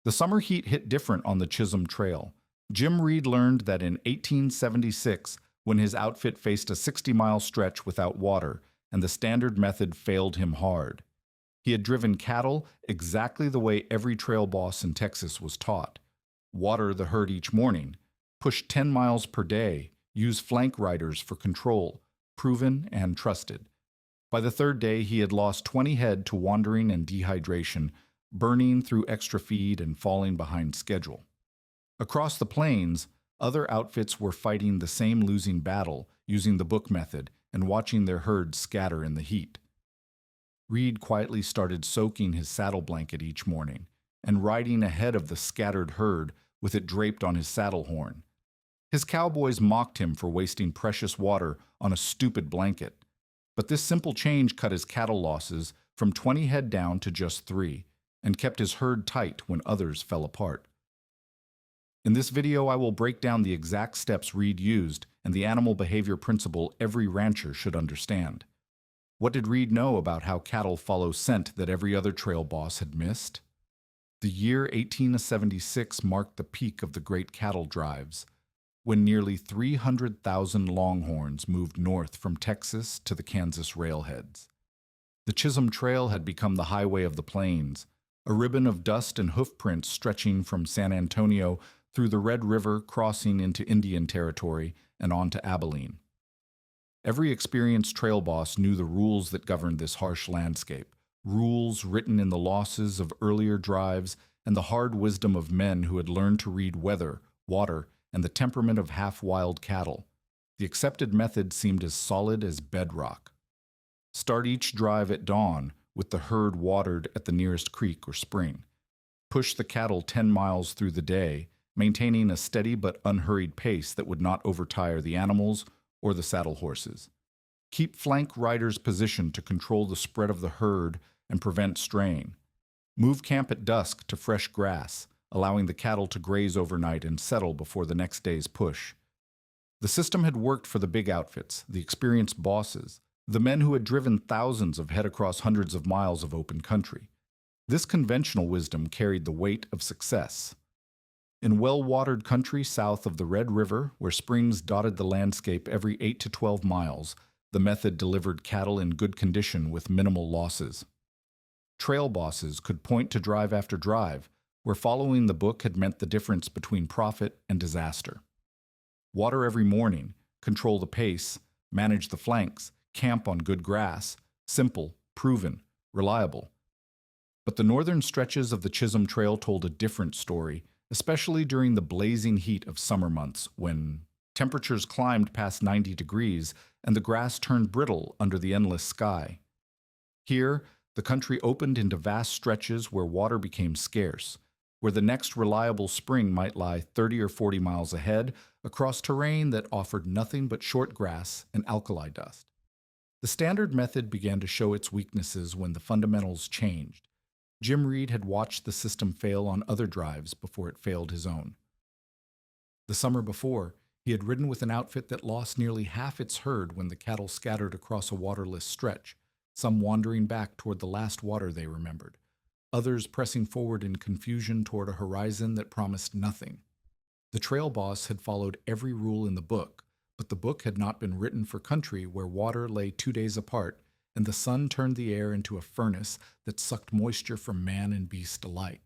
The summer heat hit different on the Chisholm Trail. Jim Reed learned that in 1876, when his outfit faced a 60-mile stretch without water, and the standard method failed him hard. He had driven cattle exactly the way every trail boss in Texas was taught. Water the herd each morning, push 10 miles per day, use flank riders for control, proven and trusted. By the third day, he had lost 20 head to wandering and dehydration, burning through extra feed and falling behind schedule. Across the plains, other outfits were fighting the same losing battle using the book method and watching their herds scatter in the heat. Reed quietly started soaking his saddle blanket each morning and riding ahead of the scattered herd with it draped on his saddle horn. His cowboys mocked him for wasting precious water on a stupid blanket, but this simple change cut his cattle losses from 20 head down to just 3 and kept his herd tight when others fell apart. In this video, I will break down the exact steps Reed used and the animal behavior principle every rancher should understand. What did Reed know about how cattle follow scent that every other trail boss had missed? The year 1876 marked the peak of the great cattle drives, when nearly 300,000 longhorns moved north from Texas to the Kansas railheads. The Chisholm Trail had become the highway of the plains, a ribbon of dust and hoof prints stretching from San Antonio through the Red River, crossing into Indian Territory and on to Abilene. Every experienced trail boss knew the rules that governed this harsh landscape, rules written in the losses of earlier drives and the hard wisdom of men who had learned to read weather, water, and the temperament of half-wild cattle. The accepted method seemed as solid as bedrock. Start each drive at dawn with the herd watered at the nearest creek or spring. Push the cattle 10 miles through the day, maintaining a steady but unhurried pace that would not overtire the animals or the saddle horses. Keep flank riders positioned to control the spread of the herd and prevent straying. Move camp at dusk to fresh grass, allowing the cattle to graze overnight and settle before the next day's push. The system had worked for the big outfits, the experienced bosses, the men who had driven thousands of head across hundreds of miles of open country. This conventional wisdom carried the weight of success. In well-watered country south of the Red River, where springs dotted the landscape every 8 to 12 miles, the method delivered cattle in good condition with minimal losses. Trail bosses could point to drive after drive, where following the book had meant the difference between profit and disaster. Water every morning, control the pace, manage the flanks, camp on good grass, simple, proven, reliable. But the northern stretches of the Chisholm Trail told a different story, especially during the blazing heat of summer months when temperatures climbed past 90 degrees and the grass turned brittle under the endless sky. Here, the country opened into vast stretches where water became scarce, where the next reliable spring might lie 30 or 40 miles ahead across terrain that offered nothing but short grass and alkali dust. The standard method began to show its weaknesses when the fundamentals changed. Jim Reed had watched the system fail on other drives before it failed his own. The summer before, he had ridden with an outfit that lost nearly half its herd when the cattle scattered across a waterless stretch, some wandering back toward the last water they remembered, others pressing forward in confusion toward a horizon that promised nothing. The trail boss had followed every rule in the book, but the book had not been written for country where water lay 2 days apart and the sun turned the air into a furnace that sucked moisture from man and beast alike.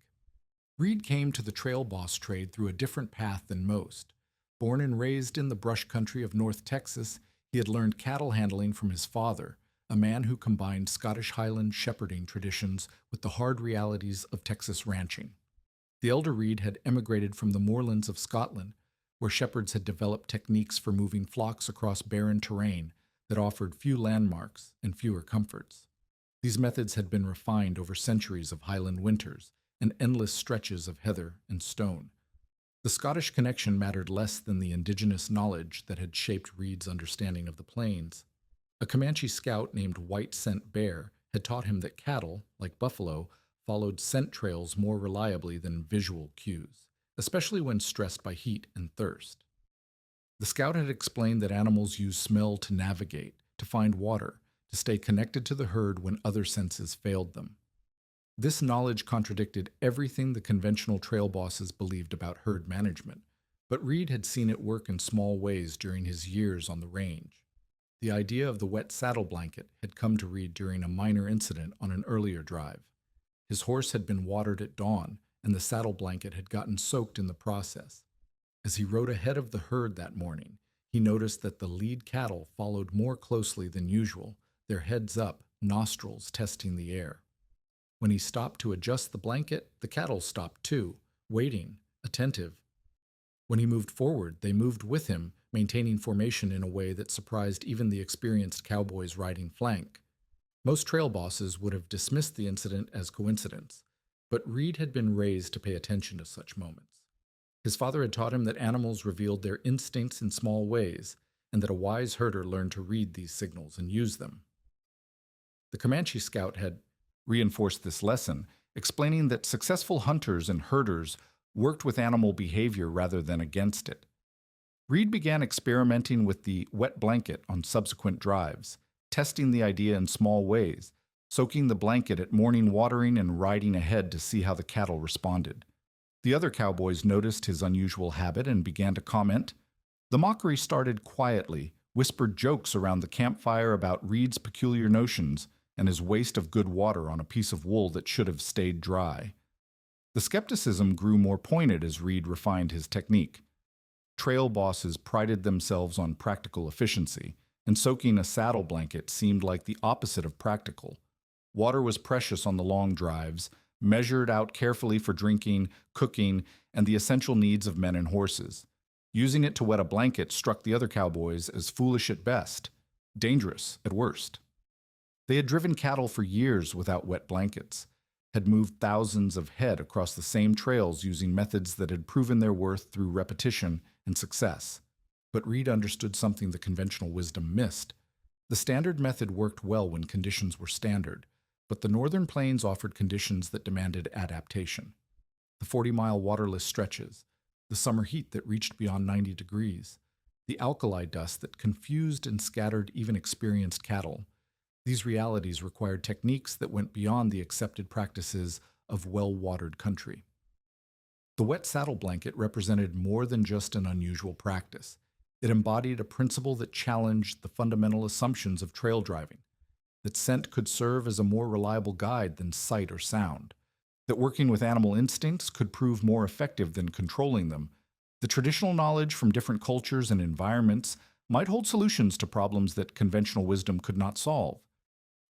Reed came to the trail boss trade through a different path than most. Born and raised in the brush country of North Texas, he had learned cattle handling from his father, a man who combined Scottish Highland shepherding traditions with the hard realities of Texas ranching. The elder Reed had emigrated from the moorlands of Scotland, where shepherds had developed techniques for moving flocks across barren terrain that offered few landmarks and fewer comforts. These methods had been refined over centuries of highland winters and endless stretches of heather and stone. The Scottish connection mattered less than the indigenous knowledge that had shaped Reed's understanding of the plains. A Comanche scout named White Scent Bear had taught him that cattle, like buffalo, followed scent trails more reliably than visual cues, especially when stressed by heat and thirst. The scout had explained that animals use smell to navigate, to find water, to stay connected to the herd when other senses failed them. This knowledge contradicted everything the conventional trail bosses believed about herd management, but Reed had seen it work in small ways during his years on the range. The idea of the wet saddle blanket had come to Reed during a minor incident on an earlier drive. His horse had been watered at dawn, and the saddle blanket had gotten soaked in the process. As he rode ahead of the herd that morning, he noticed that the lead cattle followed more closely than usual, their heads up, nostrils testing the air. When he stopped to adjust the blanket, the cattle stopped too, waiting, attentive. When he moved forward, they moved with him, maintaining formation in a way that surprised even the experienced cowboys riding flank. Most trail bosses would have dismissed the incident as coincidence, but Reed had been raised to pay attention to such moments. His father had taught him that animals revealed their instincts in small ways, and that a wise herder learned to read these signals and use them. The Comanche scout had reinforced this lesson, explaining that successful hunters and herders worked with animal behavior rather than against it. Reed began experimenting with the wet blanket on subsequent drives, testing the idea in small ways, soaking the blanket at morning watering and riding ahead to see how the cattle responded. The other cowboys noticed his unusual habit and began to comment. The mockery started quietly, whispered jokes around the campfire about Reed's peculiar notions and his waste of good water on a piece of wool that should have stayed dry. The skepticism grew more pointed as Reed refined his technique. Trail bosses prided themselves on practical efficiency, and soaking a saddle blanket seemed like the opposite of practical. Water was precious on the long drives, measured out carefully for drinking, cooking, and the essential needs of men and horses. Using it to wet a blanket struck the other cowboys as foolish at best, dangerous at worst. They had driven cattle for years without wet blankets, had moved thousands of head across the same trails using methods that had proven their worth through repetition and success. But Reed understood something the conventional wisdom missed. The standard method worked well when conditions were standard, but the northern plains offered conditions that demanded adaptation. The 40-mile waterless stretches, the summer heat that reached beyond 90 degrees, the alkali dust that confused and scattered even experienced cattle. These realities required techniques that went beyond the accepted practices of well-watered country. The wet saddle blanket represented more than just an unusual practice. It embodied a principle that challenged the fundamental assumptions of trail driving, that scent could serve as a more reliable guide than sight or sound, that working with animal instincts could prove more effective than controlling them. The traditional knowledge from different cultures and environments might hold solutions to problems that conventional wisdom could not solve.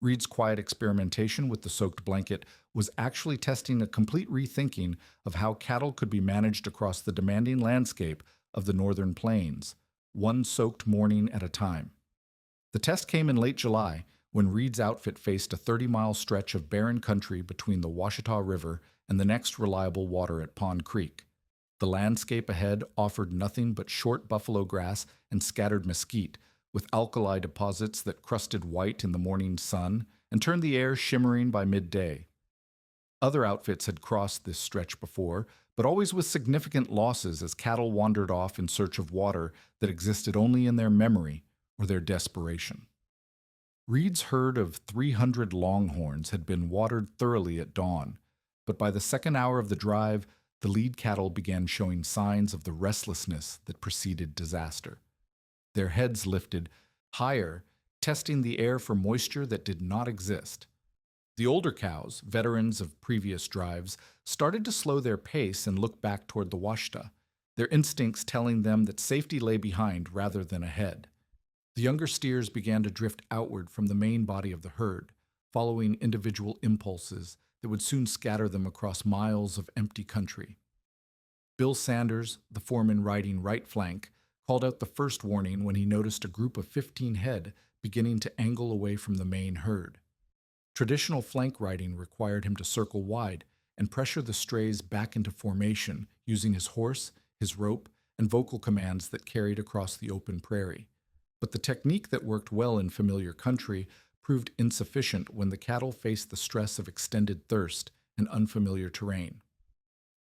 Reed's quiet experimentation with the soaked blanket was actually testing a complete rethinking of how cattle could be managed across the demanding landscape of the northern plains, one soaked morning at a time. The test came in late July, when Reed's outfit faced a 30-mile stretch of barren country between the Washita River and the next reliable water at Pond Creek. The landscape ahead offered nothing but short buffalo grass and scattered mesquite, with alkali deposits that crusted white in the morning sun and turned the air shimmering by midday. Other outfits had crossed this stretch before, but always with significant losses as cattle wandered off in search of water that existed only in their memory or their desperation. Reed's herd of 300 longhorns had been watered thoroughly at dawn, but by the second hour of the drive, the lead cattle began showing signs of the restlessness that preceded disaster. Their heads lifted higher, testing the air for moisture that did not exist. The older cows, veterans of previous drives, started to slow their pace and look back toward the Washita, their instincts telling them that safety lay behind rather than ahead. The younger steers began to drift outward from the main body of the herd, following individual impulses that would soon scatter them across miles of empty country. Bill Sanders, the foreman riding right flank, called out the first warning when he noticed a group of 15 head beginning to angle away from the main herd. Traditional flank riding required him to circle wide and pressure the strays back into formation using his horse, his rope, and vocal commands that carried across the open prairie. But the technique that worked well in familiar country proved insufficient when the cattle faced the stress of extended thirst and unfamiliar terrain.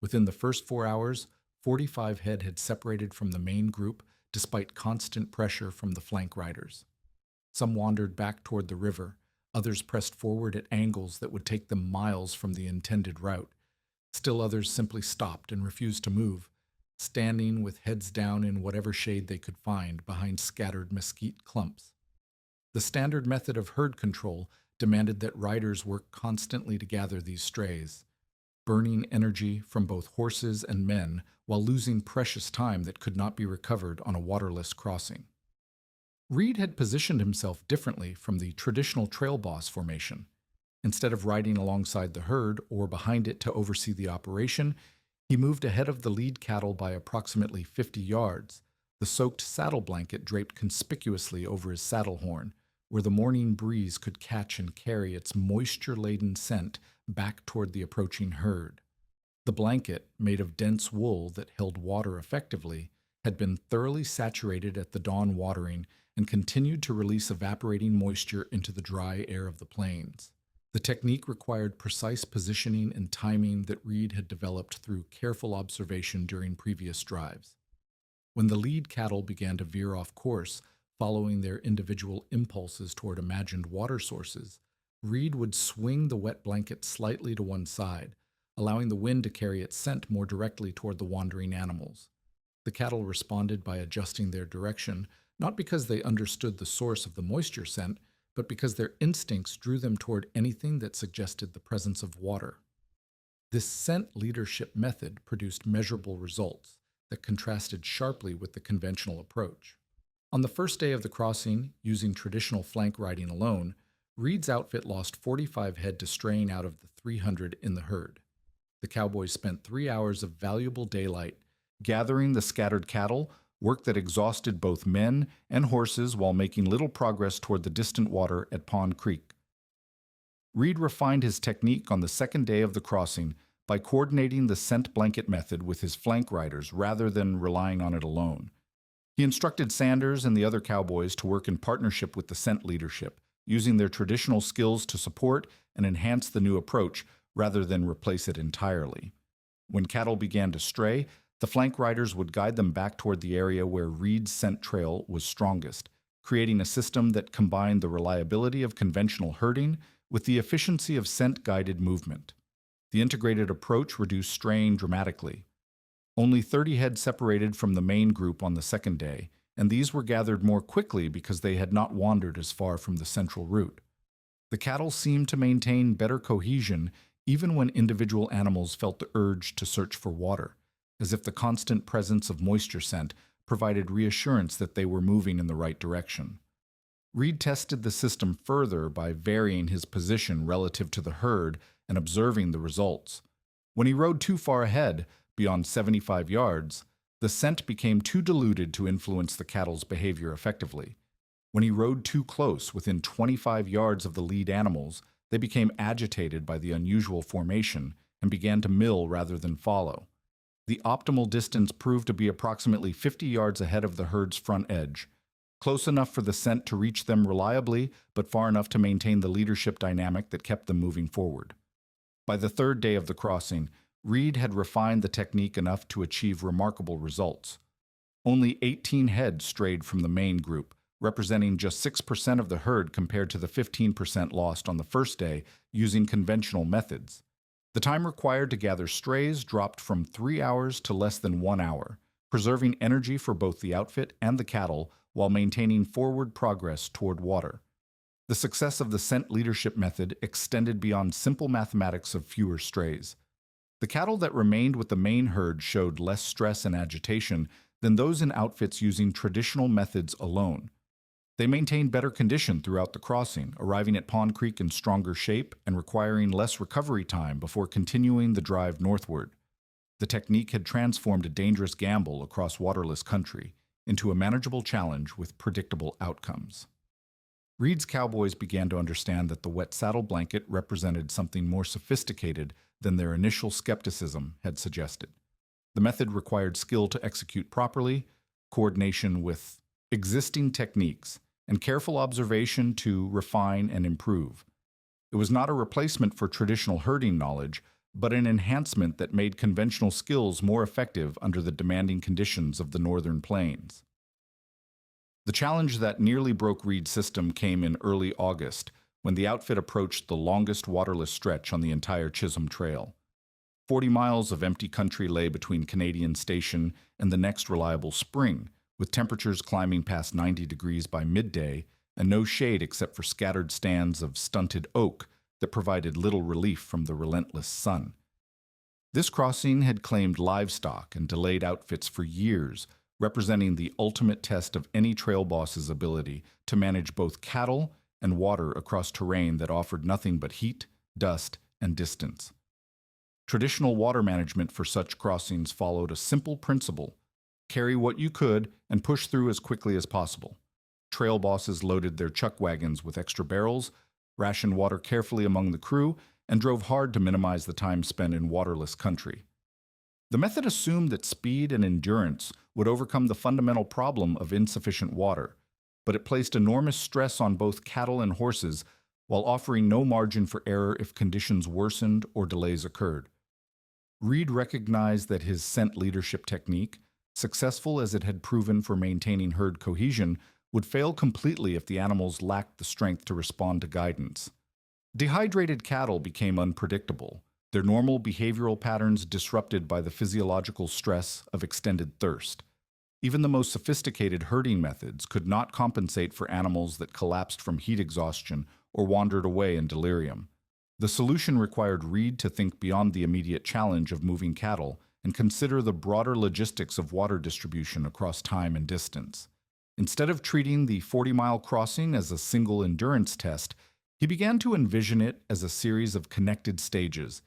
Within the first 4 hours, 45 head had separated from the main group despite constant pressure from the flank riders. Some wandered back toward the river, Others pressed forward at angles that would take them miles from the intended route. Still others simply stopped and refused to move, standing with heads down in whatever shade they could find behind scattered mesquite clumps. The standard method of herd control demanded that riders work constantly to gather these strays, burning energy from both horses and men while losing precious time that could not be recovered on a waterless crossing. Reed had positioned himself differently from the traditional trail boss formation. Instead of riding alongside the herd or behind it to oversee the operation, he moved ahead of the lead cattle by approximately 50 yards, the soaked saddle blanket draped conspicuously over his saddle horn, where the morning breeze could catch and carry its moisture-laden scent back toward the approaching herd. The blanket, made of dense wool that held water effectively, had been thoroughly saturated at the dawn watering and continued to release evaporating moisture into the dry air of the plains. The technique required precise positioning and timing that Reed had developed through careful observation during previous drives. When the lead cattle began to veer off course, following their individual impulses toward imagined water sources, Reed would swing the wet blanket slightly to one side, allowing the wind to carry its scent more directly toward the wandering animals. The cattle responded by adjusting their direction, not because they understood the source of the moisture scent, but because their instincts drew them toward anything that suggested the presence of water. This scent leadership method produced measurable results that contrasted sharply with the conventional approach. On the first day of the crossing, using traditional flank riding alone, Reed's outfit lost 45 head to straying out of the 300 in the herd. The Cowboys spent 3 hours of valuable daylight gathering the scattered cattle, work that exhausted both men and horses while making little progress toward the distant water at Pond Creek. Reed refined his technique on the second day of the crossing by coordinating the scent blanket method with his flank riders rather than relying on it alone. He instructed Sanders and the other Cowboys to work in partnership with the scent leadership, using their traditional skills to support and enhance the new approach rather than replace it entirely. When cattle began to stray, the flank riders would guide them back toward the area where Reed's scent trail was strongest, creating a system that combined the reliability of conventional herding with the efficiency of scent-guided movement. The integrated approach reduced straying dramatically. Only 30 head separated from the main group on the second day, and these were gathered more quickly because they had not wandered as far from the central route. The cattle seemed to maintain better cohesion even when individual animals felt the urge to search for water, as if the constant presence of moisture scent provided reassurance that they were moving in the right direction. Reed tested the system further by varying his position relative to the herd and observing the results. When he rode too far ahead, beyond 75 yards, the scent became too diluted to influence the cattle's behavior effectively. When he rode too close, within 25 yards of the lead animals, they became agitated by the unusual formation and began to mill rather than follow. The optimal distance proved to be approximately 50 yards ahead of the herd's front edge, close enough for the scent to reach them reliably, but far enough to maintain the leadership dynamic that kept them moving forward. By the third day of the crossing, Reed had refined the technique enough to achieve remarkable results. Only 18 head strayed from the main group, representing just 6% of the herd compared to the 15% lost on the first day using conventional methods. The time required to gather strays dropped from 3 hours to less than 1 hour, preserving energy for both the outfit and the cattle while maintaining forward progress toward water. The success of the scent leadership method extended beyond simple mathematics of fewer strays. The cattle that remained with the main herd showed less stress and agitation than those in outfits using traditional methods alone. They maintained better condition throughout the crossing, arriving at Pond Creek in stronger shape and requiring less recovery time before continuing the drive northward. The technique had transformed a dangerous gamble across waterless country into a manageable challenge with predictable outcomes. Reed's Cowboys began to understand that the wet saddle blanket represented something more sophisticated than their initial skepticism had suggested. The method required skill to execute properly, coordination with existing techniques, and careful observation to refine and improve. It was not a replacement for traditional herding knowledge, but an enhancement that made conventional skills more effective under the demanding conditions of the northern plains. The challenge that nearly broke Reed's system came in early August, when the outfit approached the longest waterless stretch on the entire Chisholm Trail. 40 miles of empty country lay between Canadian Station and the next reliable spring, with temperatures climbing past 90 degrees by midday and no shade except for scattered stands of stunted oak that provided little relief from the relentless sun. This crossing had claimed livestock and delayed outfits for years, representing the ultimate test of any trail boss's ability to manage both cattle and water across terrain that offered nothing but heat, dust, and distance. Traditional water management for such crossings followed a simple principle: carry what you could and push through as quickly as possible. Trail bosses loaded their chuck wagons with extra barrels, rationed water carefully among the crew, and drove hard to minimize the time spent in waterless country. The method assumed that speed and endurance would overcome the fundamental problem of insufficient water, but it placed enormous stress on both cattle and horses while offering no margin for error if conditions worsened or delays occurred. Reed recognized that his scent leadership technique, successful as it had proven for maintaining herd cohesion, would fail completely if the animals lacked the strength to respond to guidance. Dehydrated cattle became unpredictable, their normal behavioral patterns disrupted by the physiological stress of extended thirst. Even the most sophisticated herding methods could not compensate for animals that collapsed from heat exhaustion or wandered away in delirium. The solution required Reed to think beyond the immediate challenge of moving cattle and consider the broader logistics of water distribution across time and distance. Instead of treating the 40-mile crossing as a single endurance test, he began to envision it as a series of connected stages,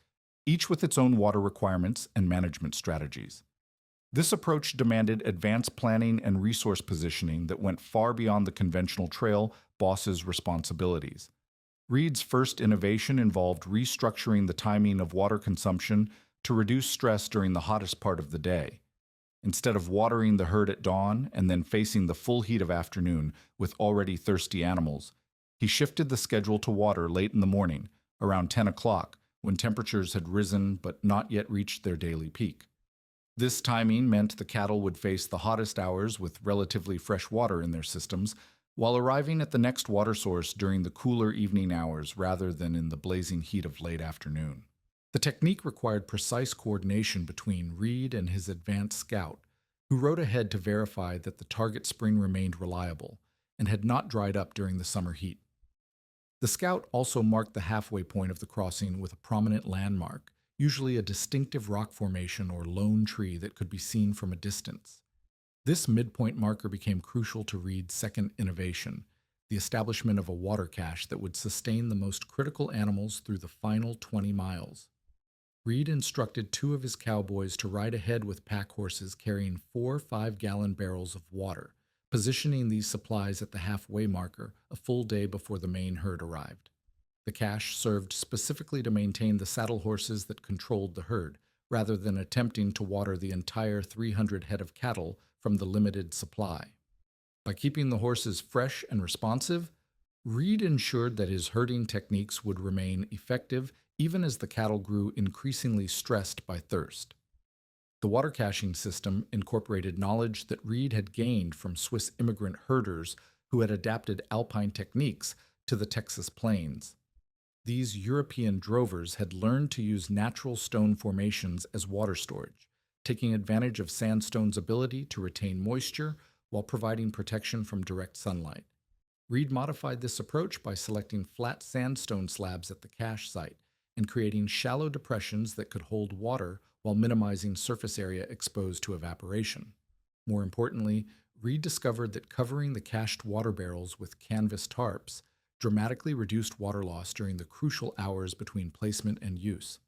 each with its own water requirements and management strategies. This approach demanded advanced planning and resource positioning that went far beyond the conventional trail boss's responsibilities. Reed's first innovation involved restructuring the timing of water consumption to reduce stress during the hottest part of the day. Instead of watering the herd at dawn and then facing the full heat of afternoon with already thirsty animals, he shifted the schedule to water late in the morning, around 10 o'clock, when temperatures had risen but not yet reached their daily peak. This timing meant the cattle would face the hottest hours with relatively fresh water in their systems, while arriving at the next water source during the cooler evening hours rather than in the blazing heat of late afternoon. The technique required precise coordination between Reed and his advanced scout, who rode ahead to verify that the target spring remained reliable and had not dried up during the summer heat. The scout also marked the halfway point of the crossing with a prominent landmark, usually a distinctive rock formation or lone tree that could be seen from a distance. This midpoint marker became crucial to Reed's second innovation, the establishment of a water cache that would sustain the most critical animals through the final 20 miles. Reed instructed 2 of his cowboys to ride ahead with pack horses carrying 4 5-gallon barrels of water, positioning these supplies at the halfway marker a full day before the main herd arrived. The cache served specifically to maintain the saddle horses that controlled the herd, rather than attempting to water the entire 300 head of cattle from the limited supply. By keeping the horses fresh and responsive, Reed ensured that his herding techniques would remain effective even as the cattle grew increasingly stressed by thirst. The water caching system incorporated knowledge that Reed had gained from Swiss immigrant herders who had adapted alpine techniques to the Texas plains. These European drovers had learned to use natural stone formations as water storage, taking advantage of sandstone's ability to retain moisture while providing protection from direct sunlight. Reed modified this approach by selecting flat sandstone slabs at the cache site and creating shallow depressions that could hold water while minimizing surface area exposed to evaporation. More importantly, Reed discovered that covering the cached water barrels with canvas tarps dramatically reduced water loss during the crucial hours between placement and use.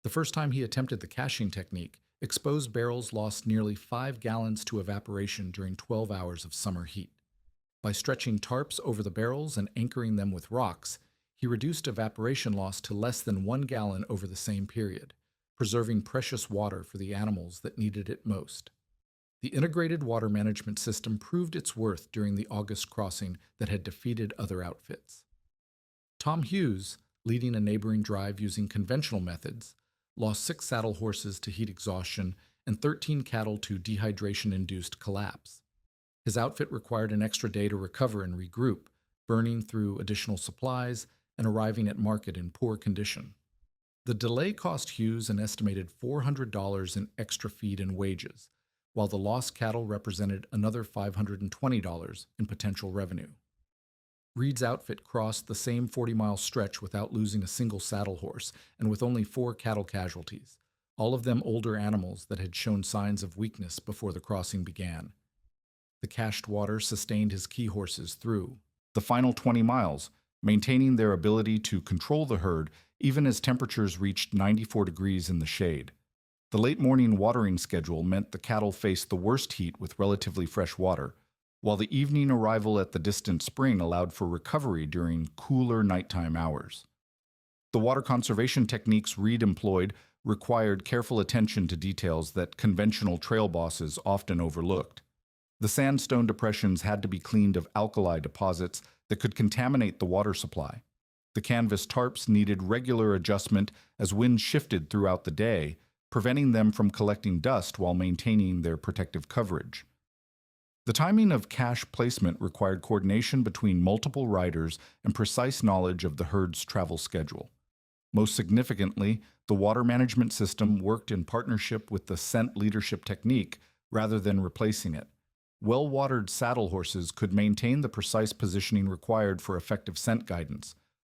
The first time he attempted the caching technique, exposed barrels lost nearly 5 gallons to evaporation during 12 hours of summer heat. By stretching tarps over the barrels and anchoring them with rocks, he reduced evaporation loss to less than 1 gallon over the same period, preserving precious water for the animals that needed it most. The integrated water management system proved its worth during the August crossing that had defeated other outfits. Tom Hughes, leading a neighboring drive using conventional methods, lost 6 saddle horses to heat exhaustion and 13 cattle to dehydration-induced collapse. His outfit required an extra day to recover and regroup, burning through additional supplies and arriving at market in poor condition. The delay cost Hughes an estimated $400 in extra feed and wages, while the lost cattle represented another $520 in potential revenue. Reed's outfit crossed the same 40-mile stretch without losing a single saddle horse and with only 4 cattle casualties, all of them older animals that had shown signs of weakness before the crossing began. The cached water sustained his key horses through the final 20 miles, maintaining their ability to control the herd even as temperatures reached 94 degrees in the shade. The late morning watering schedule meant the cattle faced the worst heat with relatively fresh water, while the evening arrival at the distant spring allowed for recovery during cooler nighttime hours. The water conservation techniques Reed employed required careful attention to details that conventional trail bosses often overlooked. The sandstone depressions had to be cleaned of alkali deposits that could contaminate the water supply. The canvas tarps needed regular adjustment as winds shifted throughout the day, preventing them from collecting dust while maintaining their protective coverage. The timing of cache placement required coordination between multiple riders and precise knowledge of the herd's travel schedule. Most significantly, the water management system worked in partnership with the scent leadership technique rather than replacing it. Well-watered saddle horses could maintain the precise positioning required for effective scent guidance,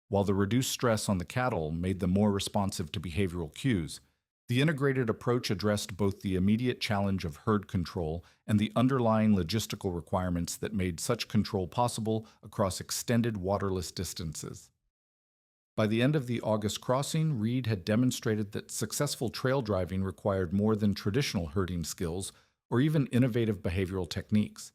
while the reduced stress on the cattle made them more responsive to behavioral cues. The integrated approach addressed both the immediate challenge of herd control and the underlying logistical requirements that made such control possible across extended waterless distances. By the end of the August crossing, Reed had demonstrated that successful trail driving required more than traditional herding skills or even innovative behavioral techniques.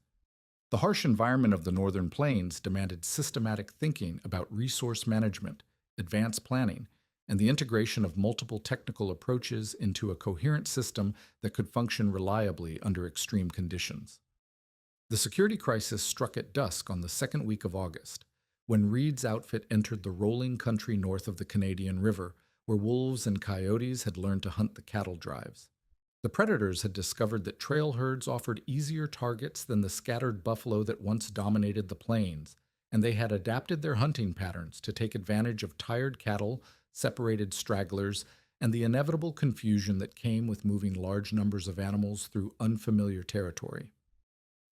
The harsh environment of the northern plains demanded systematic thinking about resource management, advanced planning, and the integration of multiple technical approaches into a coherent system that could function reliably under extreme conditions. The security crisis struck at dusk on the second week of August, when Reed's outfit entered the rolling country north of the Canadian River, where wolves and coyotes had learned to hunt the cattle drives. The predators had discovered that trail herds offered easier targets than the scattered buffalo that once dominated the plains, and they had adapted their hunting patterns to take advantage of tired cattle, separated stragglers, and the inevitable confusion that came with moving large numbers of animals through unfamiliar territory.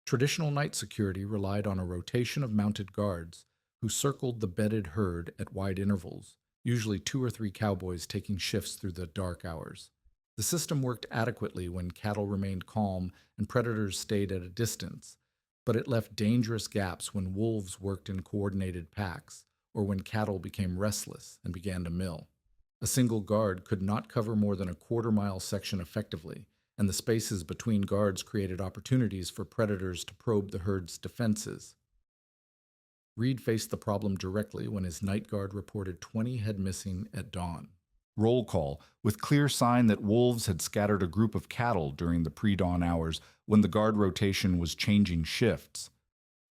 Traditional night security relied on a rotation of mounted guards who circled the bedded herd at wide intervals, usually 2 or 3 cowboys taking shifts through the dark hours. The system worked adequately when cattle remained calm and predators stayed at a distance, but it left dangerous gaps when wolves worked in coordinated packs or when cattle became restless and began to mill. A single guard could not cover more than a quarter-mile section effectively, and the spaces between guards created opportunities for predators to probe the herd's defenses. Reed faced the problem directly when his night guard reported 20 head missing at dawn. Roll call, with clear sign that wolves had scattered a group of cattle during the pre-dawn hours when the guard rotation was changing shifts.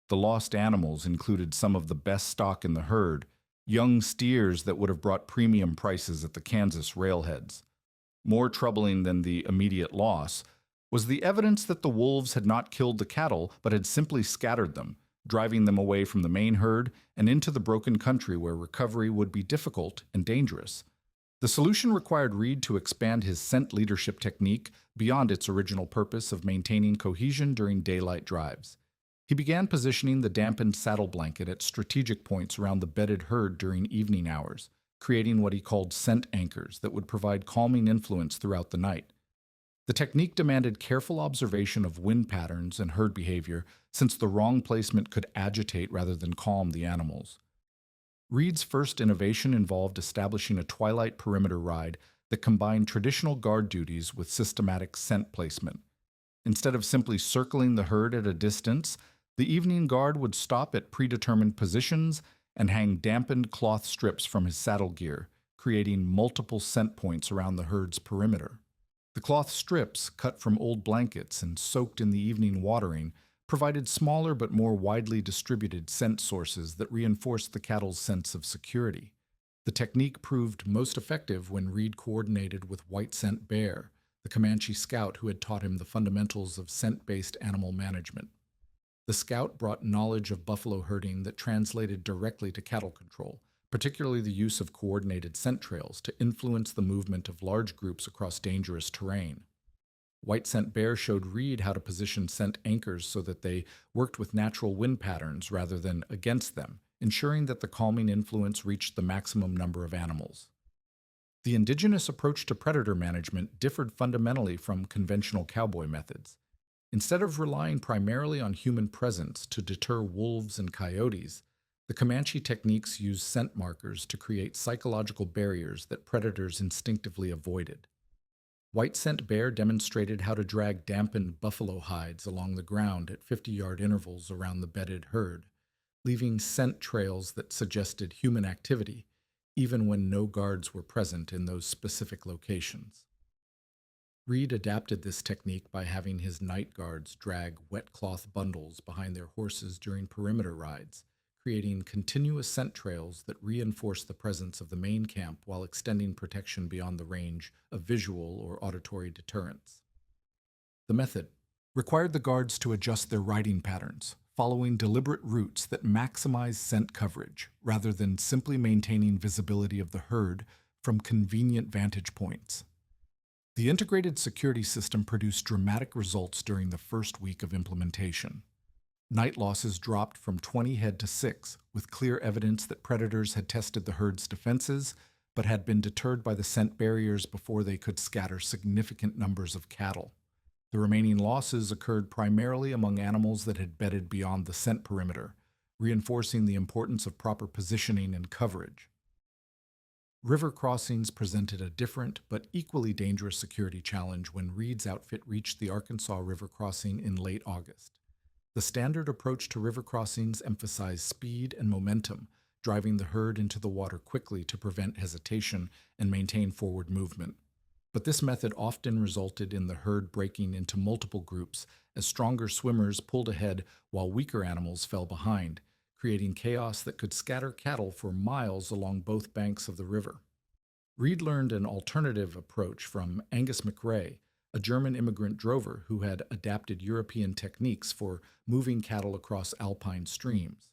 The lost animals included some of the best stock in the herd, young steers that would have brought premium prices at the Kansas railheads. More troubling than the immediate loss was the evidence that the wolves had not killed the cattle but had simply scattered them, driving them away from the main herd and into the broken country where recovery would be difficult and dangerous. The solution required Reed to expand his scent leadership technique beyond its original purpose of maintaining cohesion during daylight drives. He began positioning the dampened saddle blanket at strategic points around the bedded herd during evening hours, creating what he called scent anchors that would provide calming influence throughout the night. The technique demanded careful observation of wind patterns and herd behavior, since the wrong placement could agitate rather than calm the animals. Reed's first innovation involved establishing a twilight perimeter ride that combined traditional guard duties with systematic scent placement. Instead of simply circling the herd at a distance, the evening guard would stop at predetermined positions and hang dampened cloth strips from his saddle gear, creating multiple scent points around the herd's perimeter. The cloth strips, cut from old blankets and soaked in the evening watering, provided smaller but more widely distributed scent sources that reinforced the cattle's sense of security. The technique proved most effective when Reed coordinated with White Scent Bear, the Comanche scout who had taught him the fundamentals of scent-based animal management. The scout brought knowledge of buffalo herding that translated directly to cattle control, particularly the use of coordinated scent trails to influence the movement of large groups across dangerous terrain. White Scent Bear showed Reed how to position scent anchors so that they worked with natural wind patterns rather than against them, ensuring that the calming influence reached the maximum number of animals. The indigenous approach to predator management differed fundamentally from conventional cowboy methods. Instead of relying primarily on human presence to deter wolves and coyotes, the Comanche techniques used scent markers to create psychological barriers that predators instinctively avoided. White Scent Bear demonstrated how to drag dampened buffalo hides along the ground at 50-yard intervals around the bedded herd, leaving scent trails that suggested human activity, even when no guards were present in those specific locations. Reed adapted this technique by having his night guards drag wet cloth bundles behind their horses during perimeter rides, creating continuous scent trails that reinforce the presence of the main camp while extending protection beyond the range of visual or auditory deterrents. The method required the guards to adjust their riding patterns, following deliberate routes that maximize scent coverage, rather than simply maintaining visibility of the herd from convenient vantage points. The integrated security system produced dramatic results during the first week of implementation. Night losses dropped from 20 head to 6, with clear evidence that predators had tested the herd's defenses, but had been deterred by the scent barriers before they could scatter significant numbers of cattle. The remaining losses occurred primarily among animals that had bedded beyond the scent perimeter, reinforcing the importance of proper positioning and coverage. River crossings presented a different but equally dangerous security challenge when Reed's outfit reached the Arkansas River crossing in late August. The standard approach to river crossings emphasized speed and momentum, driving the herd into the water quickly to prevent hesitation and maintain forward movement. But this method often resulted in the herd breaking into multiple groups as stronger swimmers pulled ahead while weaker animals fell behind, creating chaos that could scatter cattle for miles along both banks of the river. Reed learned an alternative approach from Angus McRae, a German immigrant drover who had adapted European techniques for moving cattle across alpine streams.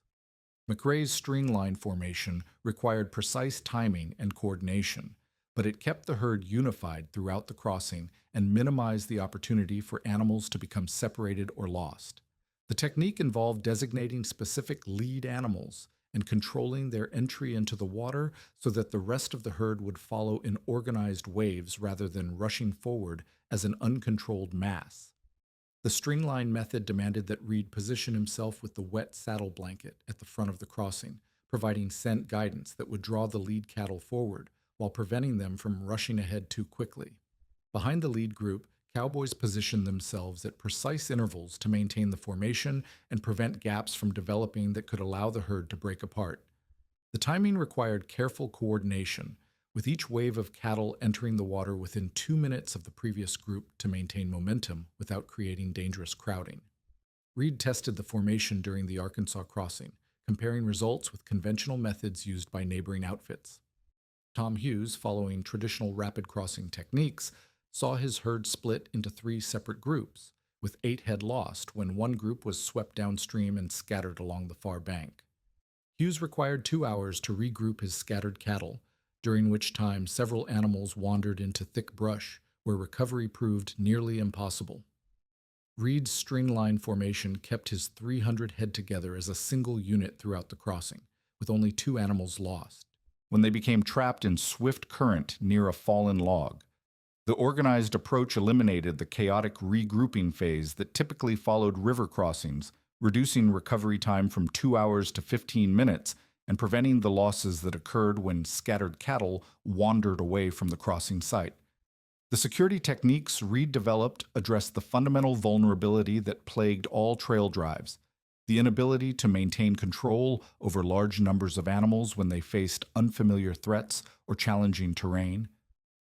McRae's string-line formation required precise timing and coordination, but it kept the herd unified throughout the crossing and minimized the opportunity for animals to become separated or lost. The technique involved designating specific lead animals and controlling their entry into the water so that the rest of the herd would follow in organized waves rather than rushing forward as an uncontrolled mass. The stringline method demanded that Reed position himself with the wet saddle blanket at the front of the crossing, providing scent guidance that would draw the lead cattle forward while preventing them from rushing ahead too quickly. Behind the lead group, Cowboys positioned themselves at precise intervals to maintain the formation and prevent gaps from developing that could allow the herd to break apart. The timing required careful coordination, with each wave of cattle entering the water within 2 minutes of the previous group to maintain momentum without creating dangerous crowding. Reed tested the formation during the Arkansas crossing, comparing results with conventional methods used by neighboring outfits. Tom Hughes, following traditional rapid crossing techniques, saw his herd split into 3 separate groups, with 8 head lost when one group was swept downstream and scattered along the far bank. Hughes required 2 hours to regroup his scattered cattle, during which time several animals wandered into thick brush, where recovery proved nearly impossible. Reed's stringline formation kept his 300 head together as a single unit throughout the crossing, with only 2 animals lost. When they became trapped in swift current near a fallen log, the organized approach eliminated the chaotic regrouping phase that typically followed river crossings, reducing recovery time from 2 hours to 15 minutes and preventing the losses that occurred when scattered cattle wandered away from the crossing site. The security techniques Reed developed addressed the fundamental vulnerability that plagued all trail drives: the inability to maintain control over large numbers of animals when they faced unfamiliar threats or challenging terrain.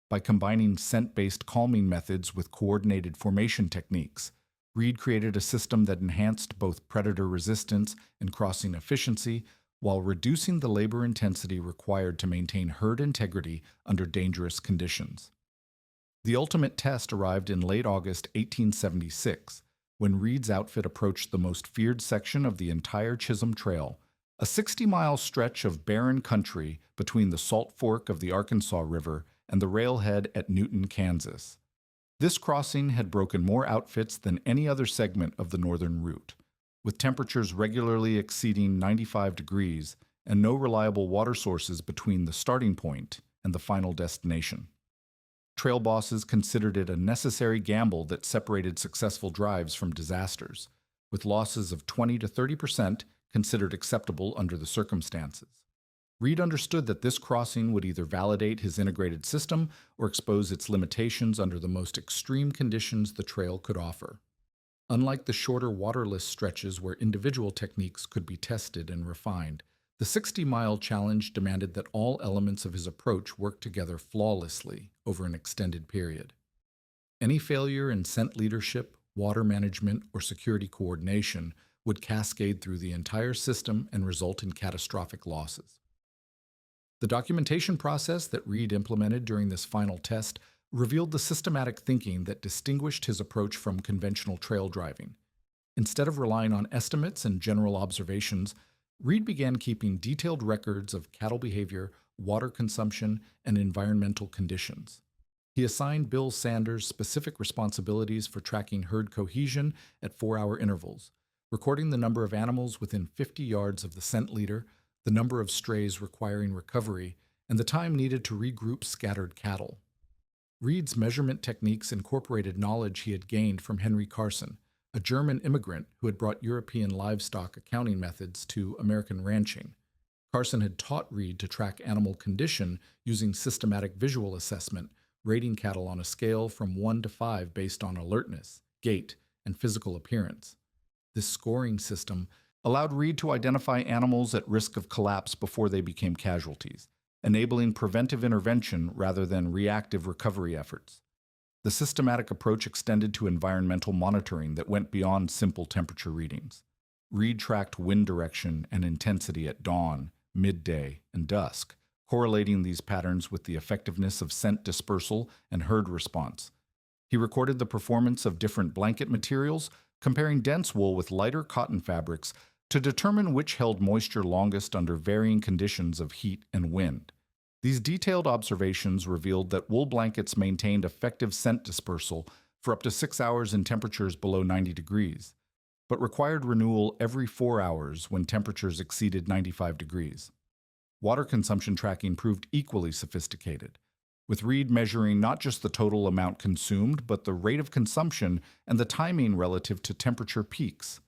By combining scent-based calming methods with coordinated formation techniques, Reed created a system that enhanced both predator resistance and crossing efficiency while reducing the labor intensity required to maintain herd integrity under dangerous conditions. The ultimate test arrived in late August 1876, when Reed's outfit approached the most feared section of the entire Chisholm Trail, a 60-mile stretch of barren country between the Salt Fork of the Arkansas River and the railhead at Newton, Kansas. This crossing had broken more outfits than any other segment of the northern route, with temperatures regularly exceeding 95 degrees and no reliable water sources between the starting point and the final destination. Trail bosses considered it a necessary gamble that separated successful drives from disasters, with losses of 20 to 30% considered acceptable under the circumstances. Reed understood that this crossing would either validate his integrated system or expose its limitations under the most extreme conditions the trail could offer. Unlike the shorter waterless stretches where individual techniques could be tested and refined, the 60-mile challenge demanded that all elements of his approach work together flawlessly over an extended period. Any failure in scent leadership, water management, or security coordination would cascade through the entire system and result in catastrophic losses. The documentation process that Reed implemented during this final test revealed the systematic thinking that distinguished his approach from conventional trail driving. Instead of relying on estimates and general observations, Reed began keeping detailed records of cattle behavior, water consumption, and environmental conditions. He assigned Bill Sanders specific responsibilities for tracking herd cohesion at 4-hour intervals, recording the number of animals within 50 yards of the scent leader, the number of strays requiring recovery, and the time needed to regroup scattered cattle. Reed's measurement techniques incorporated knowledge he had gained from Henry Carson, a German immigrant who had brought European livestock accounting methods to American ranching. Carson had taught Reed to track animal condition using systematic visual assessment, rating cattle on a scale from 1 to 5 based on alertness, gait, and physical appearance. This scoring system allowed Reed to identify animals at risk of collapse before they became casualties, enabling preventive intervention rather than reactive recovery efforts. The systematic approach extended to environmental monitoring that went beyond simple temperature readings. Reed tracked wind direction and intensity at dawn, midday, and dusk, correlating these patterns with the effectiveness of scent dispersal and herd response. He recorded the performance of different blanket materials, comparing dense wool with lighter cotton fabrics to determine which held moisture longest under varying conditions of heat and wind. These detailed observations revealed that wool blankets maintained effective scent dispersal for up to 6 hours in temperatures below 90 degrees, but required renewal every 4 hours when temperatures exceeded 95 degrees. Water consumption tracking proved equally sophisticated, with Reed measuring not just the total amount consumed, but the rate of consumption and the timing relative to temperature peaks.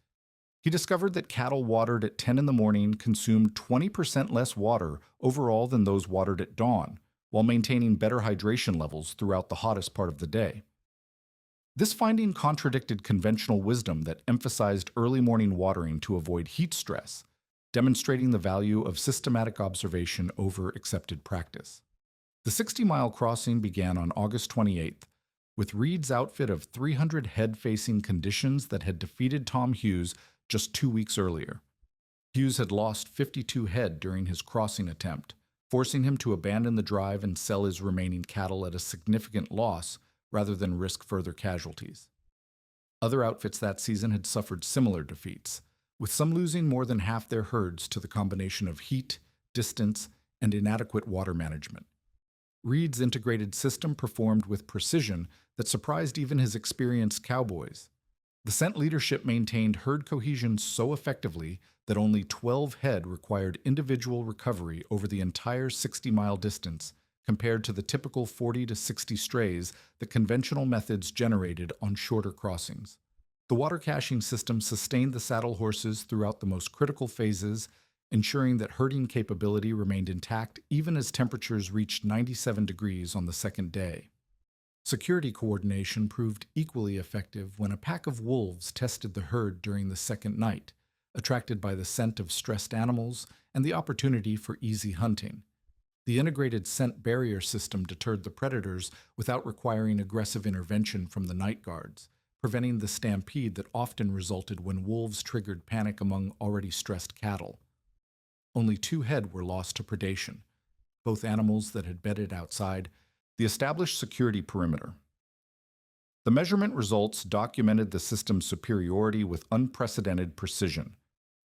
He discovered that cattle watered at 10 in the morning consumed 20% less water overall than those watered at dawn, while maintaining better hydration levels throughout the hottest part of the day. This finding contradicted conventional wisdom that emphasized early morning watering to avoid heat stress, demonstrating the value of systematic observation over accepted practice. The 60-mile crossing began on August 28th, with Reed's outfit of 300 head-facing conditions that had defeated Tom Hughes just 2 weeks earlier. Hughes had lost 52 head during his crossing attempt, forcing him to abandon the drive and sell his remaining cattle at a significant loss rather than risk further casualties. Other outfits that season had suffered similar defeats, with some losing more than half their herds to the combination of heat, distance, and inadequate water management. Reed's integrated system performed with precision that surprised even his experienced cowboys. The scent leadership maintained herd cohesion so effectively that only 12 head required individual recovery over the entire 60-mile distance, compared to the typical 40 to 60 strays that conventional methods generated on shorter crossings. The water caching system sustained the saddle horses throughout the most critical phases, ensuring that herding capability remained intact even as temperatures reached 97 degrees on the second day. Security coordination proved equally effective when a pack of wolves tested the herd during the second night, attracted by the scent of stressed animals and the opportunity for easy hunting. The integrated scent barrier system deterred the predators without requiring aggressive intervention from the night guards, preventing the stampede that often resulted when wolves triggered panic among already stressed cattle. Only 2 head were lost to predation, both animals that had bedded outside the established security perimeter. The measurement results documented the system's superiority with unprecedented precision.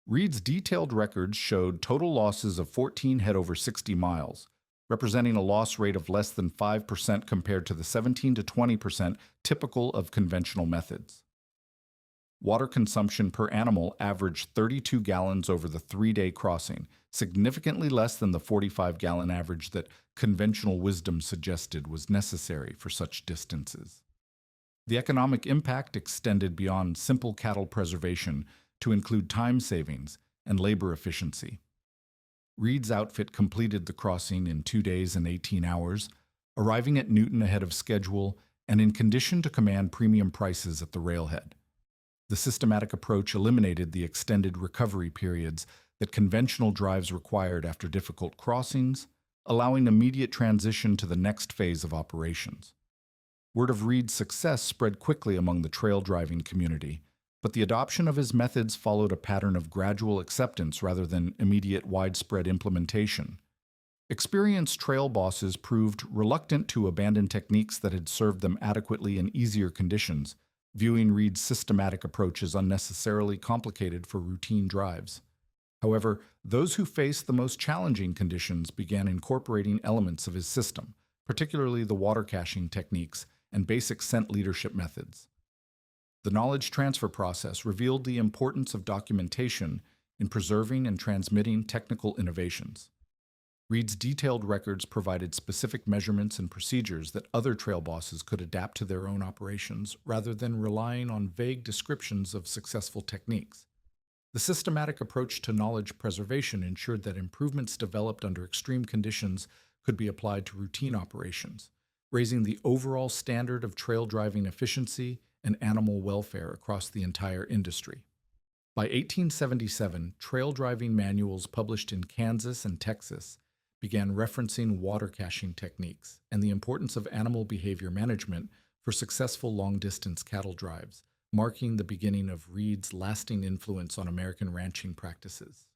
Reed's detailed records showed total losses of 14 head over 60 miles, representing a loss rate of less than 5% compared to the 17 to 20% typical of conventional methods. Water consumption per animal averaged 32 gallons over the 3-day crossing, significantly less than the 45-gallon average that conventional wisdom suggested was necessary for such distances. The economic impact extended beyond simple cattle preservation to include time savings and labor efficiency. Reed's outfit completed the crossing in 2 days and 18 hours, arriving at Newton ahead of schedule and in condition to command premium prices at the railhead. The systematic approach eliminated the extended recovery periods that conventional drives required after difficult crossings, allowing immediate transition to the next phase of operations. Word of Reed's success spread quickly among the trail driving community, but the adoption of his methods followed a pattern of gradual acceptance rather than immediate widespread implementation. Experienced trail bosses proved reluctant to abandon techniques that had served them adequately in easier conditions, viewing Reed's systematic approach as unnecessarily complicated for routine drives. However, those who faced the most challenging conditions began incorporating elements of his system, particularly the water caching techniques and basic scent leadership methods. The knowledge transfer process revealed the importance of documentation in preserving and transmitting technical innovations. Reed's detailed records provided specific measurements and procedures that other trail bosses could adapt to their own operations rather than relying on vague descriptions of successful techniques. The systematic approach to knowledge preservation ensured that improvements developed under extreme conditions could be applied to routine operations, raising the overall standard of trail driving efficiency and animal welfare across the entire industry. By 1877, trail driving manuals published in Kansas and Texas began referencing water caching techniques and the importance of animal behavior management for successful long-distance cattle drives, marking the beginning of Reed's lasting influence on American ranching practices.